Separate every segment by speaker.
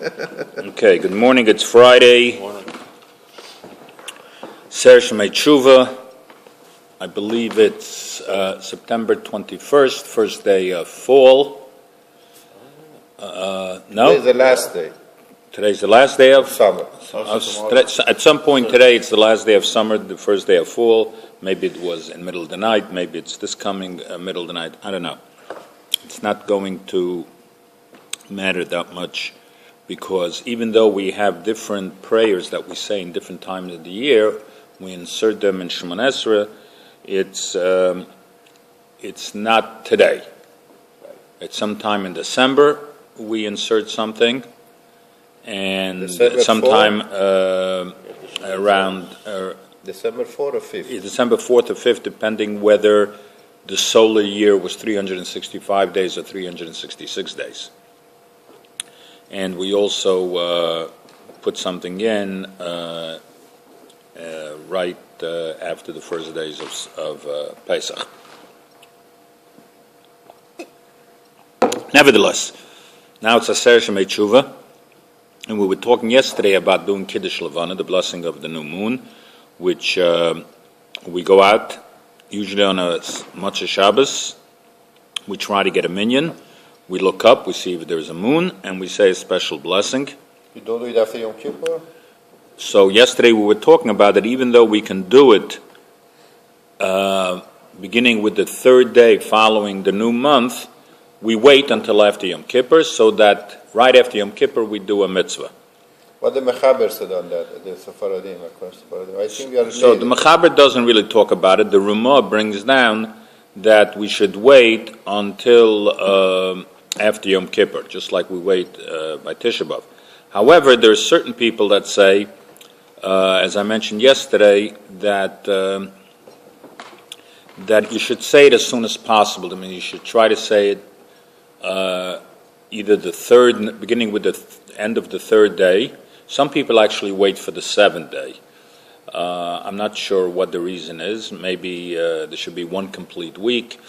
Speaker 1: Okay, good morning. It's Friday. Ser Shemei Tshuva. I believe it's September 21st, first day of fall. No?
Speaker 2: Today's the last day.
Speaker 1: Today's the last day of
Speaker 2: Summer.
Speaker 1: At some point today, it's the last day of summer, the first day of fall. Maybe it was in middle of the night. Maybe it's this coming middle of the night. I don't know. It's not going to matter that much, because even though we have different prayers that we say in different times of the year, we insert them in Shemon Esrei. It's not today. It's sometime in December we insert something, and
Speaker 2: December
Speaker 1: sometime around
Speaker 2: December 4th or 5th.
Speaker 1: December 4th or 5th, depending whether the solar year was 365 days or 366 days. And we also put something in right after the first days of Pesach. Nevertheless, now it's Aser Shemei Tshuva, and we were talking yesterday about doing Kiddush Levana, the blessing of the new moon, which we go out usually on a Motzei Shabbos. We try to get a minyan. We look up, we see if there's a moon, and we say a special blessing.
Speaker 2: You don't do it after Yom Kippur?
Speaker 1: So yesterday we were talking about that even though we can do it beginning with the third day following the new month, we wait until after Yom Kippur, so that right after Yom Kippur we do a mitzvah.
Speaker 2: What the Mechaber said on that, the Sephardim, of course. I think we are
Speaker 1: so the Mechaber doesn't really talk about it. The Ramah brings down that we should wait until after Yom Kippur, just like we wait by Tisha B'Av. However, there are certain people that say, as I mentioned yesterday, that you should say it as soon as possible. I mean, you should try to say it either the third, beginning with the end of the third day. Some people actually wait for the seventh day. I'm not sure what the reason is. Maybe there should be one complete week.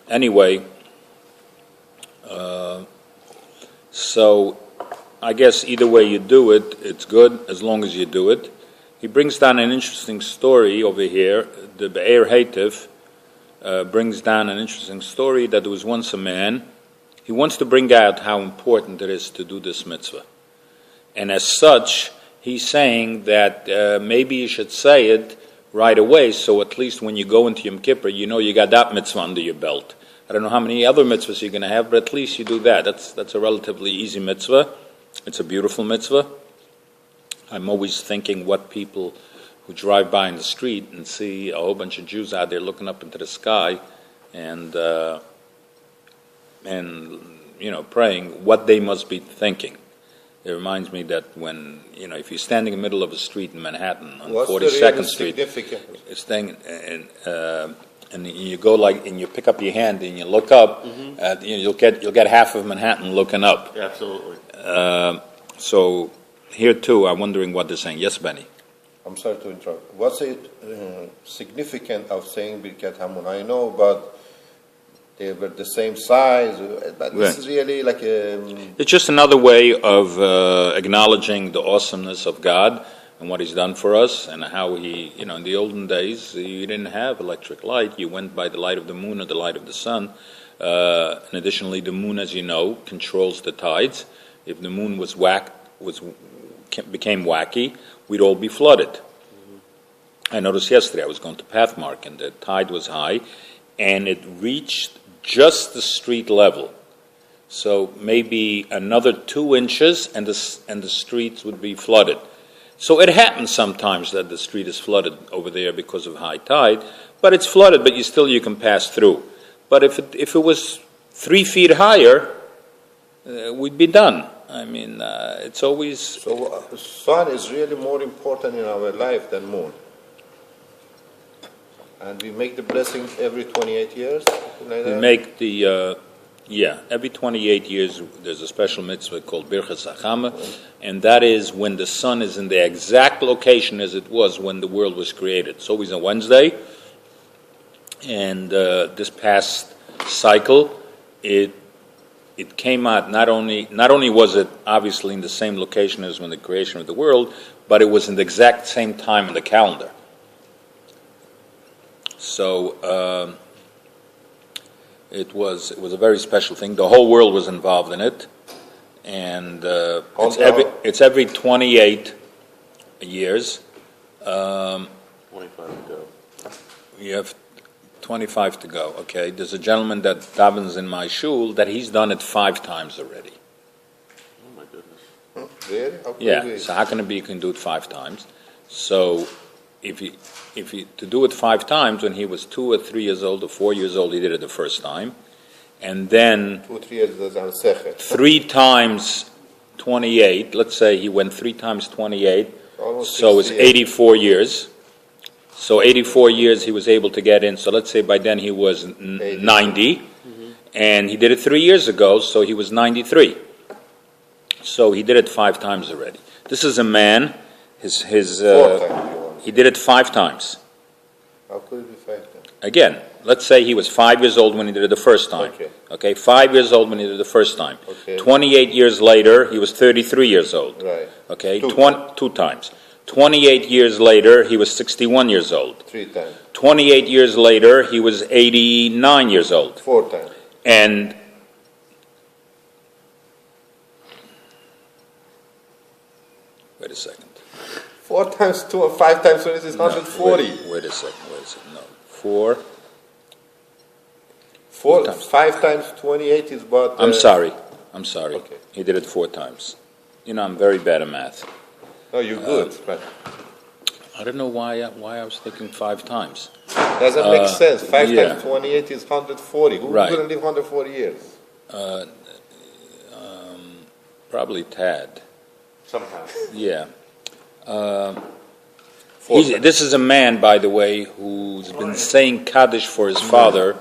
Speaker 1: Anyway, so I guess either way you do it, it's good as long as you do it. He brings down an interesting story over here. The Be'er Hativ brings down an interesting story that there was once a man. He wants to bring out how important it is to do this mitzvah. And as such, he's saying that maybe you should say it right away, so at least when you go into Yom Kippur, you know you got that mitzvah under your belt. I don't know how many other mitzvahs you're going to have, but at least you do that. That's a relatively easy mitzvah. It's a beautiful mitzvah. I'm always thinking what people who drive by in the street and see a whole bunch of Jews out there looking up into the sky and praying, what they must be thinking. It reminds me that when, if you're standing in the middle of a street in Manhattan on 42nd Street, it's staying and you go and you pick up your hand and you look up, you'll get half of Manhattan looking up.
Speaker 3: Yeah, absolutely.
Speaker 1: So here too, I'm wondering what they're saying. Yes, Benny.
Speaker 2: I'm sorry to interrupt. What's it significant of saying Birkat Hamun? I know, but they were the same size, but this is really like a...
Speaker 1: It's just another way of acknowledging the awesomeness of God and what He's done for us, and how He, in the olden days, you didn't have electric light. You went by the light of the moon or the light of the sun. And additionally, the moon, as you know, controls the tides. If the moon became wacky, we'd all be flooded. Mm-hmm. I noticed yesterday I was going to Pathmark, and the tide was high, and it reached just the street level. So maybe another 2 inches, and the streets would be flooded. So it happens sometimes that the street is flooded over there because of high tide, but it's flooded, but you can pass through. But if it was 3 feet higher, we'd be done. I mean, it's always...
Speaker 2: So sun is really more important in our life than moon. And we make the blessing every 28 years? Like
Speaker 1: we make the... every 28 years there's a special mitzvah called Birchas Hachama, and that is when the sun is in the exact location as it was when the world was created. It's always on Wednesday, and this past cycle, it it came out not only was it obviously in the same location as when the creation of the world, but it was in the exact same time in the calendar. So it was a very special thing. The whole world was involved in it, and it's every 28 years.
Speaker 3: 25 to go.
Speaker 1: You have 25 to go. Okay, there's a gentleman that davens in my shul that he's done it 5 times already.
Speaker 3: Oh my goodness!
Speaker 2: Really?
Speaker 1: Yeah. So how can it be you can do it 5 times? So if you to do it 5 times, when he was 2 or 3 years old or 4 years old, he did it the first time, and then
Speaker 2: 2 3 years doesn't say
Speaker 1: 3 times 28. Let's say he went 3 times 28.
Speaker 2: Almost
Speaker 1: So it's
Speaker 2: 68.
Speaker 1: 84 years. So 84 years he was able to get in. So let's say by then he was 90, and he did it 3 years ago, so he was 93. So he did it 5 times already. This is a man. He did it 5 times.
Speaker 2: How could it be 5 times?
Speaker 1: Again, let's say he was 5 years old when he did it the first time. Okay, 5 years old when he did it the first time.
Speaker 2: Okay.
Speaker 1: 28 years later, he was 33 years old.
Speaker 2: Right.
Speaker 1: Okay,
Speaker 2: 2
Speaker 1: 2 times. 28 years later, he was 61 years old.
Speaker 2: 3 times.
Speaker 1: 28 years later, he was 89 years old.
Speaker 2: 4 times.
Speaker 1: And wait a second.
Speaker 2: 4 times 2 and 5 times 20 is 140.
Speaker 1: Wait a second. No. 4 times.
Speaker 2: 5 times 28 is about...
Speaker 1: I'm sorry.
Speaker 2: Okay.
Speaker 1: He did it 4 times. You know, I'm very bad at math.
Speaker 2: No, you're good. Right.
Speaker 1: I don't know why I was thinking 5 times.
Speaker 2: Doesn't make sense. 5
Speaker 1: yeah.
Speaker 2: times 28 is 140. Who's
Speaker 1: Right.
Speaker 2: going to live 140 years?
Speaker 1: Probably Tad.
Speaker 3: Somehow.
Speaker 1: Yeah.
Speaker 2: 4 times.
Speaker 1: This is a man, by the way, who's been saying Kaddish for his father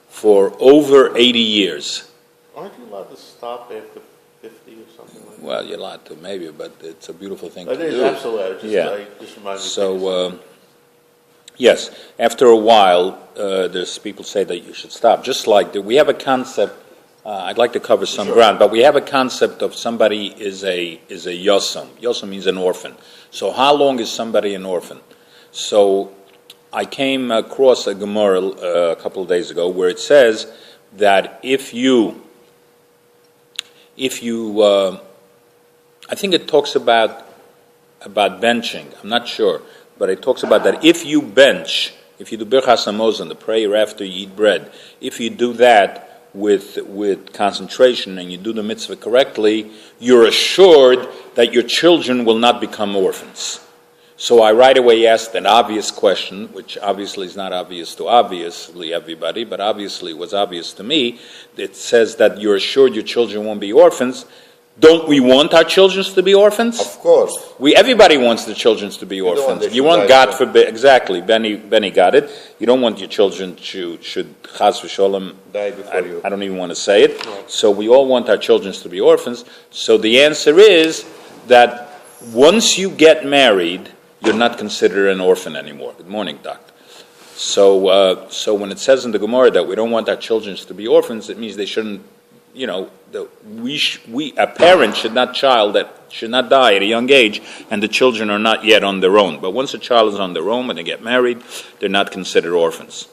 Speaker 1: for over 80 years.
Speaker 3: Aren't you allowed to stop after 50 or something like that?
Speaker 1: Well, you're allowed to, maybe, but it's a beautiful thing
Speaker 3: It
Speaker 1: to
Speaker 3: is,
Speaker 1: do.
Speaker 3: absolutely. Just remind me.
Speaker 1: So, yes, after a while, there's people say that you should stop. Just like we have a concept. I'd like to cover some ground, but we have a concept of somebody is a yosem. Yosem means an orphan. So, how long is somebody an orphan? So, I came across a Gemara a couple of days ago where it says that if you I think it talks about benching. I'm not sure, but it talks about that if you bench, if you do Birchas Hamazon, the prayer after you eat bread, if you do that with concentration and you do the mitzvah correctly, you're assured that your children will not become orphans. So I right away asked an obvious question, which obviously is not obvious to obviously everybody, but obviously was obvious to me. It says that you're assured your children won't be orphans. Don't we want our children to be orphans?
Speaker 2: Of course.
Speaker 1: Everybody wants the children to be orphans. You want God forbid, exactly. Benny got it. You don't want your children should chas v'sholem
Speaker 2: Die before you.
Speaker 1: I don't even want to say it. So we all want our children to be orphans. So the answer is that once you get married, you're not considered an orphan anymore. Good morning, doctor. So when it says in the Gemara that we don't want our children to be orphans, it means they shouldn't. You know, a parent should not die at a young age, and the children are not yet on their own. But once a child is on their own, when they get married, they're not considered orphans.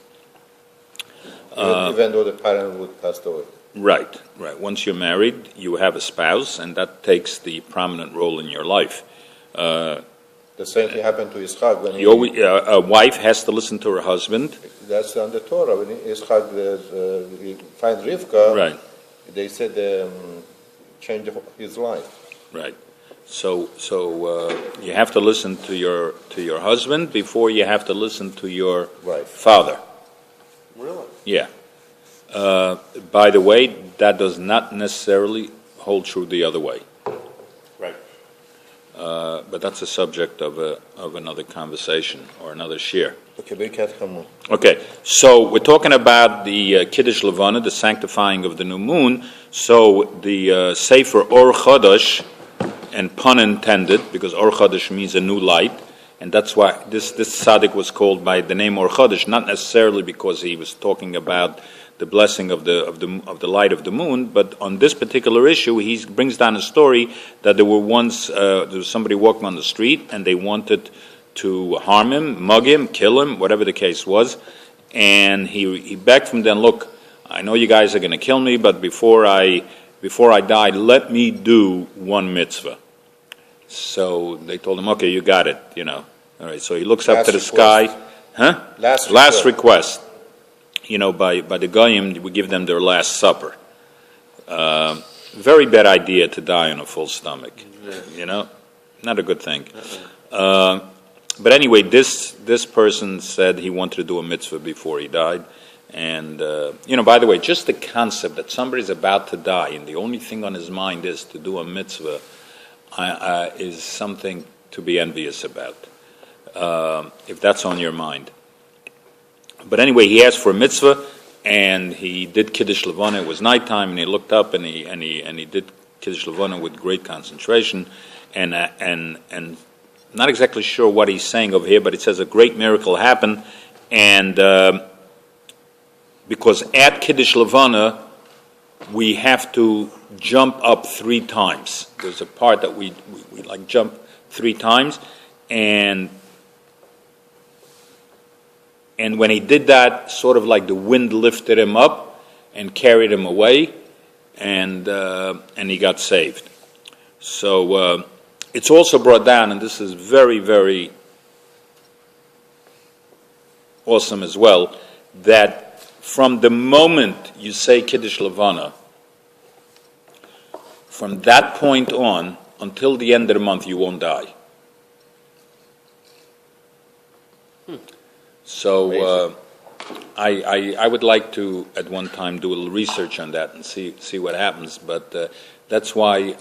Speaker 2: Even though the parent would pass away.
Speaker 1: Right. Once you're married, you have a spouse, and that takes the prominent role in your life.
Speaker 2: The same thing happened to Yitzchak when
Speaker 1: a wife has to listen to her husband.
Speaker 2: That's on the Torah. When Yitzchak finds Rivka,
Speaker 1: Right.
Speaker 2: They said change his life.
Speaker 1: Right. So you have to listen to your husband before you have to listen to your father.
Speaker 3: Really?
Speaker 1: Yeah. By the way, that does not necessarily hold true the other way.
Speaker 3: Right.
Speaker 1: But that's a subject of another conversation or another shiur.
Speaker 2: Okay,
Speaker 1: so we're talking about the Kiddush Levana, the sanctifying of the new moon. So the Sefer Or Chodesh, and pun intended, because Or Chodesh means a new light, and that's why this tzaddik was called by the name Or Chodesh, not necessarily because he was talking about the blessing of the light of the moon. But on this particular issue, he brings down a story that there was somebody walking on the street and they wanted to harm him, mug him, kill him, whatever the case was, and he begged from them, look, I know you guys are going to kill me, but before I die, let me do one mitzvah. So they told him, okay, you got it, All right, so he looks up to the sky. Huh? Last request. By the Goyim, we give them their last supper. Very bad idea to die on a full stomach. Not a good thing. But anyway, this person said he wanted to do a mitzvah before he died. And, by the way, just the concept that somebody's about to die and the only thing on his mind is to do a mitzvah is something to be envious about, if that's on your mind. But anyway, he asked for a mitzvah, and he did Kiddush Levana. It was nighttime, and he looked up, and he did Kiddush Levana with great concentration, and not exactly sure what he's saying over here, but it says a great miracle happened, and because at Kiddush Levana, we have to jump up 3 times. There's a part that we like jump 3 times, and when he did that, sort of like the wind lifted him up and carried him away, and he got saved. So it's also brought down, and this is very, very awesome as well, that from the moment you say Kiddush Levana, from that point on, until the end of the month, you won't die. So I would like to, at one time, do a little research on that and see what happens. But that's why,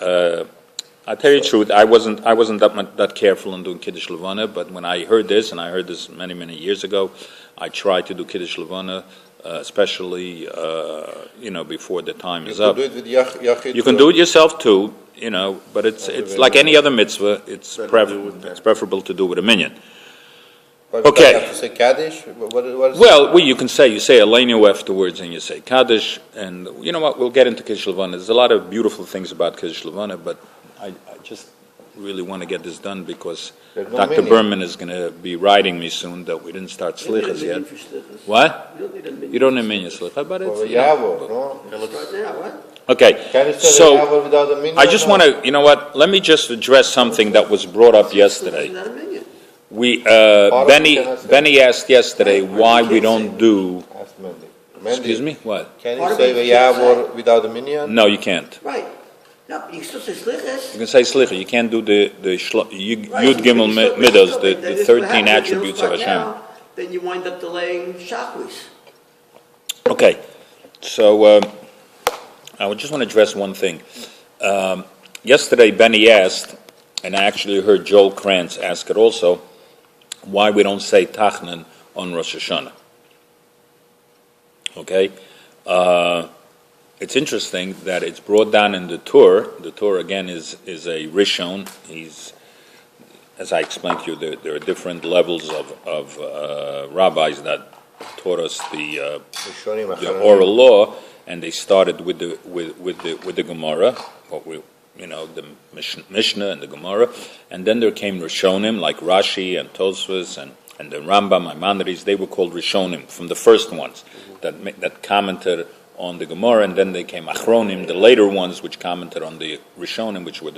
Speaker 1: I'll tell you the truth, I wasn't that careful in doing Kiddush Levana, but when I heard this, and I heard this many, many years ago, I tried to do Kiddush Levana, especially, before the time is up. You can do it yourself too, but it's like any other mitzvah, it's preferable to do with a minyan.
Speaker 2: But
Speaker 1: okay.
Speaker 2: You have to say Kaddish?
Speaker 1: You can say Aleinu afterwards, and you say Kaddish, and you know what, we'll get into Kiddush Levana. There's a lot of beautiful things about Kiddush Levana, but I just really want to get this done because Dr. Berman is going to be writing me soon that we didn't start slichas yet. What? You don't need a minyan slicha, but it's... Okay, so I just want to, let me just address something that was brought up yesterday. Benny asked yesterday why we don't do... Excuse me? What?
Speaker 2: Can you say V'yavor without a minyan?
Speaker 1: No, you can't.
Speaker 4: Right. No, you can still say slichas.
Speaker 1: You can say slicha. You can't do the Yud Gimel Midos, the 13 attributes of Hashem.
Speaker 4: Then you wind up delaying Shacharis.
Speaker 1: Okay, so I just want to address one thing. Yesterday, Benny asked, and I actually heard Joel Krantz ask it also, why we don't say Tachnan on Rosh Hashanah. Okay? It's interesting that it's brought down in the Torah. The Torah, again, is a Rishon. As I explained to you, there are different levels of rabbis that taught us the oral law, and they started with the Gemara, the Mishnah and the Gemara, and then there came Rishonim like Rashi and Tosfos and the Rambam, Maimonides. They were called Rishonim from the first ones that commented on the Gemara, and then they came Achronim, the later ones which commented on the Rishonim, which were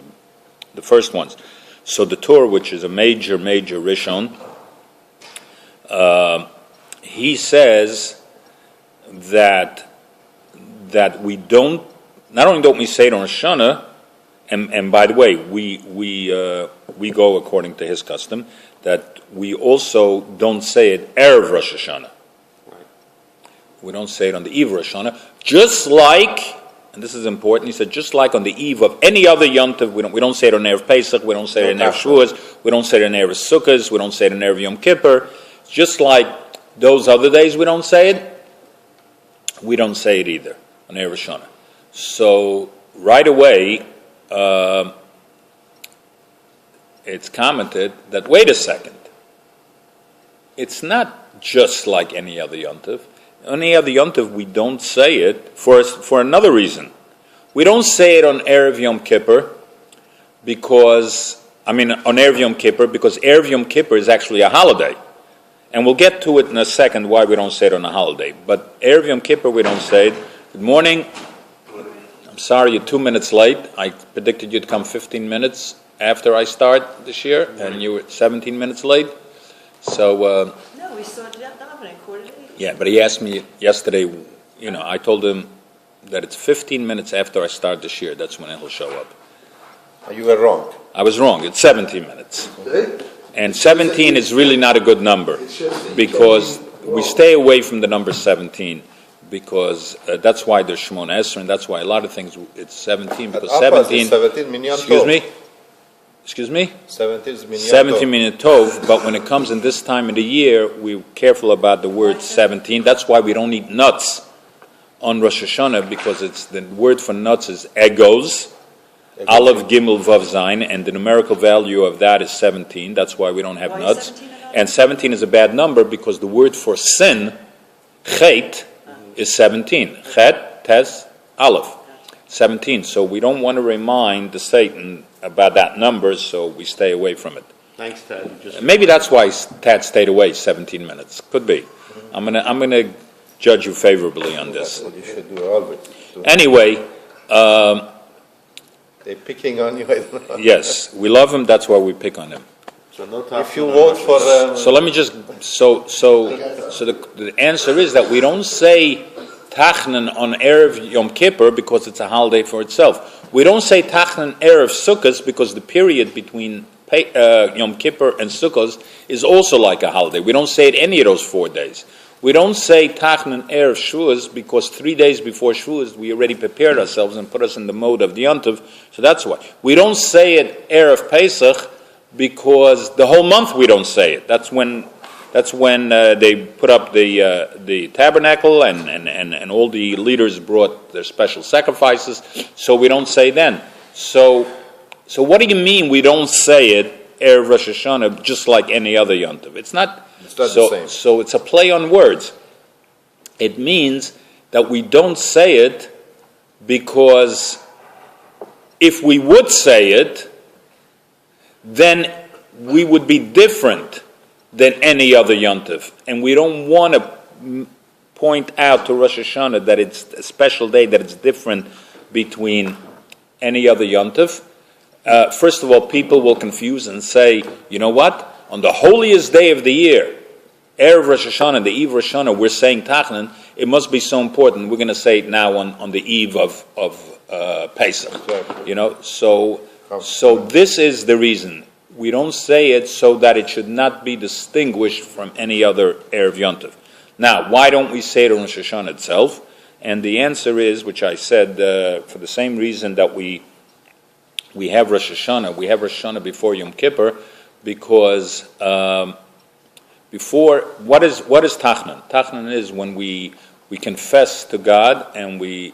Speaker 1: the first ones. So the Torah, which is a major Rishon, he says that we don't. Not only don't we say it on Rosh Hashanah, and by the way, we go according to his custom, that we also don't say it Erev Rosh Hashanah. We don't say it on the eve of Rosh Hashanah. Just like, and this is important, he said, just like on the eve of any other Yom Tov, we don't say it on Erev Pesach, we don't say it on Erev Shavuos, we don't say it on Erev Sukkot, we don't say it on Erev Yom Kippur. Just like those other days we don't say it, we don't say it either on Erev Rosh Hashanah. So right away, it's commented that, wait a second, it's not just like any other Yom Tov. Any other Yontiv, we don't say it for another reason. We don't say it on Erev Yom Kippur on Erev Yom Kippur, because Erev Yom Kippur is actually a holiday. And we'll get to it in a second why we don't say it on a holiday. But Erev Yom Kippur, we don't say it. Good morning. I'm sorry you're 2 minutes late. I predicted you'd come 15 minutes after I start this year, and you were 17 minutes late. So...
Speaker 4: No, we started out davening, 7:45.
Speaker 1: Yeah, but he asked me yesterday, I told him that it's 15 minutes after I start this year. That's when he'll show up.
Speaker 2: You were wrong.
Speaker 1: I was wrong. It's 17 minutes. And 17 is really not a good number, because we stay away from the number 17, because that's why there's Shemon Esrei, and that's why a lot of things, it's 17, because 17...
Speaker 2: 17 minyan
Speaker 1: Excuse me?
Speaker 2: 17 is minyan
Speaker 1: 17 minyan tov, but when it comes in this time of the year, we're careful about the word 17. That's why we don't eat nuts on Rosh Hashanah, because the word for nuts is egos, Aleph, Gimel, Vav, Zayin, and the numerical value of that is 17. That's why we don't have nuts. And 17 is a bad number, because the word for sin, chet, is 17. Chet, tes, Aleph. 17. So we don't want to remind the Satan about that number, so we stay away from it.
Speaker 3: Thanks, Ted.
Speaker 1: Maybe that's why Tad stayed away 17 minutes. Could be. I'm gonna judge you favorably on this.
Speaker 2: That's what you should do always.
Speaker 1: Anyway,
Speaker 2: they're picking on you. I don't know.
Speaker 1: yes, we love him. That's why we pick on him.
Speaker 3: So no
Speaker 2: If you vote for
Speaker 1: So let me just. So the answer is that we don't say Tachnan on Erev Yom Kippur because it's a holiday for itself. We don't say Tachnan Erev Sukkot because the period between Yom Kippur and Sukkot is also like a holiday. We don't say it any of those 4 days. We don't say Tachnan Erev Shavuos because 3 days before Shavuos we already prepared ourselves and put us in the mode of the Yontiv. So that's why. We don't say it Erev Pesach because the whole month we don't say it. That's when they put up the tabernacle and all the leaders brought their special sacrifices. So we don't say then. So what do you mean we don't say it Erev Rosh Hashanah just like any other Yontiv? It's not
Speaker 2: the same.
Speaker 1: So it's a play on words. It means that we don't say it because if we would say it, then we would be different than any other Yontiv. And we don't want to point out to Rosh Hashanah that it's a special day, that it's different between any other Yontiv. First of all, people will confuse and say, you know what? On the holiest day of the year, Erev Rosh Hashanah, the eve of Rosh Hashanah, we're saying Tachnan. It must be so important. We're going to say it now on the eve of Pesach.
Speaker 2: Exactly.
Speaker 1: So this is the reason. We don't say it so that it should not be distinguished from any other Erev Yontiv. Now, why don't we say it on Rosh Hashanah itself? And the answer is, which I said, for the same reason that we have Rosh Hashanah. We have Rosh Hashanah before Yom Kippur, because before what is Tachnan? Tachnan is when we confess to God and we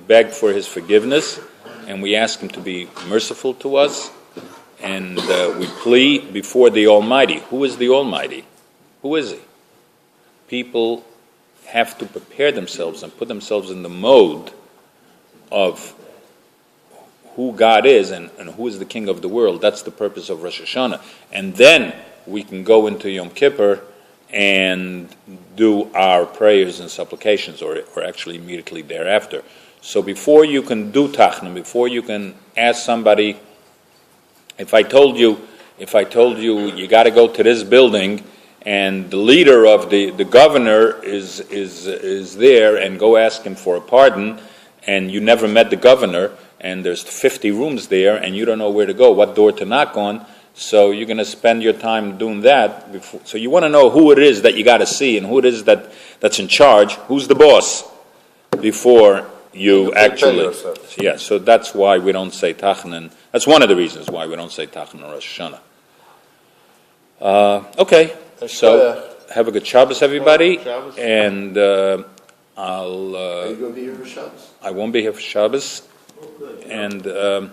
Speaker 1: beg for His forgiveness, and we ask Him to be merciful to us, and we plead before the Almighty. Who is the Almighty? Who is He? People have to prepare themselves and put themselves in the mode of who God is and who is the King of the world. That's the purpose of Rosh Hashanah. And then we can go into Yom Kippur and do our prayers and supplications, or actually immediately thereafter. So before you can do Tachnan, before you can ask somebody, if I told you you got to go to this building, and the leader of the governor is there, and go ask him for a pardon, and you never met the governor, and there's 50 rooms there, and you don't know where to go, what door to knock on, so you're going to spend your time doing that. So you want to know who it is that you got to see, and who it is that's in charge, who's the boss, before you actually... Yeah, so that's why we don't say Tachnan. That's one of the reasons why we don't say Tachnan or Rosh Hashanah. Okay. So, have a good Shabbos, everybody, and
Speaker 3: Are
Speaker 4: you going to be here for Shabbos?
Speaker 1: I won't be here for Shabbos,
Speaker 4: Oh, good.
Speaker 1: and